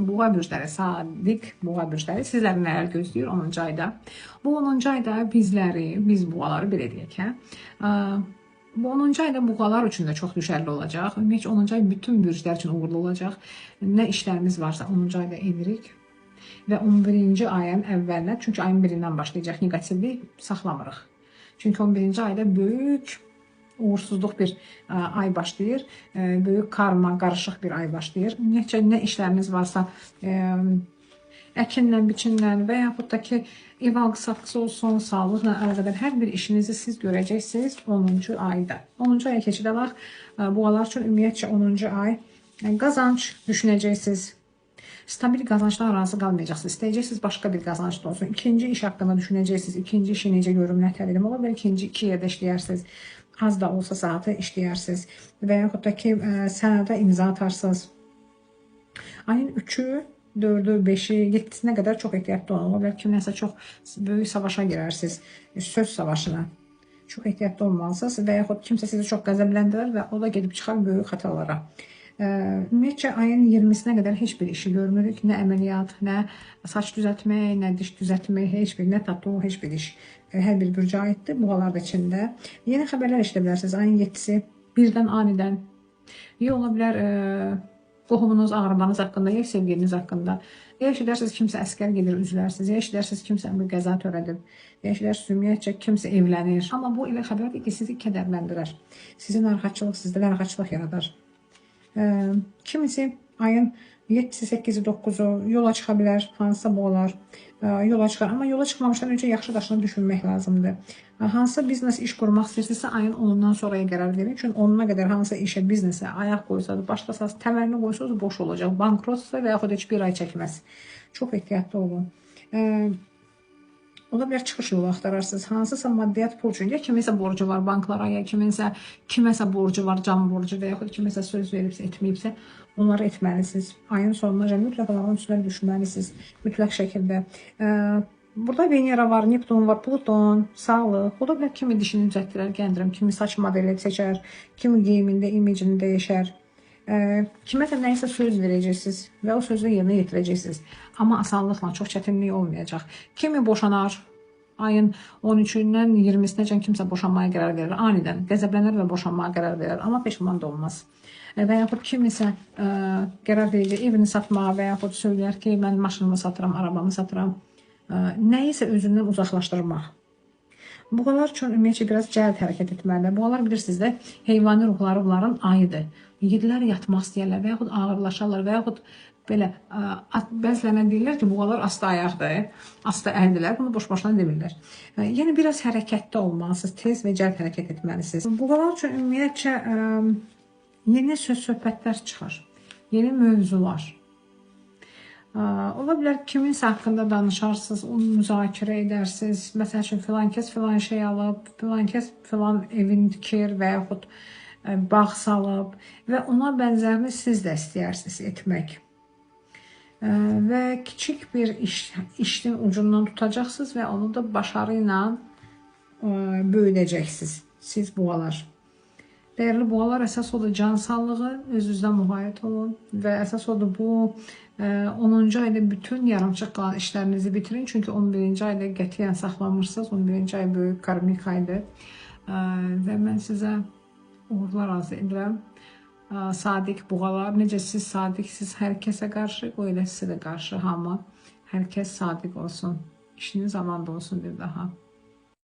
Boğa bürcləri, sadiq boğa bürcləri sizləri nələr gözləyir 10-cu ayda? Bu 10-cu ayda biz boğaları belə deyək, hə? Bu 10-cu ayda boğalar üçün də çox düşərli olacaq. Ümumiyyətlə 10-cu ay bütün bürclər üçün uğurlu olacaq. Nə işlərimiz varsa 10-cu ayda edirik və 11-ci ayın əvvəlinə, çünki ayın 1-dən başlayacaq negativlik saxlamırıq. Çünki 11-ci ayda böyük uğursuzluq bir ay başlayır, böyük karma, qarışıq bir ay başlayır. Ümumiyyətcə, nə işləriniz varsa, əkinlə, biçinlə və yaxud da ki, ev alqı-satqısı olsun, sağlıqla əlaqədar hər bir işinizi siz görəcəksiniz 10-cu ayda. 10-cu aya keçid alaq, boğalar üçün ümumiyyətcə 10-cu ay qazanc düşünəcəksiniz. Stabil qazancdan razı qalmayacaqsınız. İstəyəcəksiniz başqa bir qazanc da olsun. İkinci iş haqqında düşünəcəksiniz. İkinci işi necə görüm, nə təlim ola bilər. İki yerdə işləyərsiniz. Az da olsa saatı işləyərsiniz. Və yaxud da ki, sənədə imza atarsınız. Ayın 3-ü, 4-ü, 5-i, 7-sinə qədər çox ehtiyatlı olun. Ola bilər ki, nəsə çox böyük savaşa girərsiniz. Söz savaşına. Çox ehtiyatlı olmalısınız və yaxud kimsə sizi çox qəzəbləndirər və o da gedib çıxar böyük xətalara. Ümumiyyətcə, ayın 20-sinə qədər heç bir işi görmürük. Nə əməliyyat, nə saç düzəltmək, nə diş düzəltmək, heç bir, nə tatu, heç bir iş. Hər bir bürcə aiddir, boğalar da içində. Yeni xəbərlər eşidə bilərsiniz. Ayın 7-si birdən, anidən. Ya ola bilər qohumunuz, ağrımanız haqqında, ya sevgiliniz haqqında. Ya eşidərsiniz kimsə əskər gedir, üzülərsiniz. Ya eşidərsiniz kimsə bir qəza törədib. Ya eşidərsiniz ümumiyyətcə kimsə evlənir. Amma bu elə xəbərdir ki, sizi kədərləndirər. Sizin narahatçılıq sizdə narahatçılıq yaradar. Kimisi ayın 7-si, 8-i, 9-u yola çıxa bilər, hansısa boğalar yola çıxar. Amma yola çıxmamışdan öncə yaxşı daşını düşünmək lazımdır. Hansısa biznes iş qurmaq istəyirsinizsə, ayın 10-dan sonraya qərar verin. Çünki 10-una qədər hansısa işə, biznesə ayaq qoysanız, başlasanız, təməlini qoysanız boş olacaq. Bankrotsa və yaxud heç bir ay çəkməz. Çox ehtiyatlı olun. Ola bilər çıxış yolu axtararsınız. Hansısa maddiyyat pul üçün. Ya kiminsə borcu var banklara, ya kiməsə borcu var, can borcu və yaxud kiməsə söz veribsə, etməyibsə, onları etməlisiniz. Ayın sonuna mütləq onların üstünə düşməlisiniz. Mütləq şəkildə. Burada Venera var, Neptun var, Pluton, sağlıq. Ola bilər kimi dişini düzəltdirər, gəndirim, kimi saç modeli seçər, kimi geyimində, imicini dəyişər. Kiməsə nəyisə söz verəcəksiniz və o sözü yerinə yetirəcəksiniz. Amma asanlıqla, çox çətinlik olmayacaq. Kimi boşanar, ayın 13-dən 20-sinəcən kimsə boşanmaya qərar verir. Anidən qəzəblənər və boşanmaya qərar verir. Amma peşman da olmaz. Və yaxud kimisə qərar verəcək evini satmağa və yaxud söyləyər ki, mən maşınımı satıram, arabamı satıram. Nəyisə özündən uzaqlaşdırmaq. Boğalar üçün ümumiyyətcə biraz cəld hərəkət etməlidir. Boğalar bilirsiniz də, heyvani ruhları bunların ayıdır. Yedilər, yatmaq istəyərlər və yaxud ağırlaşarlar və yaxud belə, bəzilərinə deyirlər ki, boğalar asta ayaqdır, asta əldilər, bunu boş-boşuna demirlər. Yəni, biraz hərəkətdə olmalısınız, tez və cəld hərəkət etməlisiniz. Boğalar üçün ümumiyyətcə yeni söz-söhbətlər çıxar, yeni mövzular. Ola bilər kiminsə haqqında danışarsınız, onu müzakirə edərsiniz. Məsəl üçün, filan kəs filan şey alıb, filan kəs filan evin tikir və yaxud bağ salıb və ona bənzərini siz də istəyirsiniz etmək. Və kiçik bir işin ucundan tutacaqsınız və onu da başarı ilə böyüdəcəksiniz, siz boğalar. Dəyərli boğalar, əsas odur can sağlığı, özünüzdən müğayət olun və əsas odur bu 10-cu ayda bütün yarımçıq qalan işlərinizi bitirin. Çünki 11-ci ayda qətiyyən saxlanmırsınız, 11-ci ay böyük karmik aydır və mən sizə uğurlar arzu edirəm. Sadiq boğalar, necə siz sadiqsiz hər kəsə qarşı, o elə sizə də qarşı hamı. Hər kəs sadiq olsun. İşiniz amanda olsun bir daha.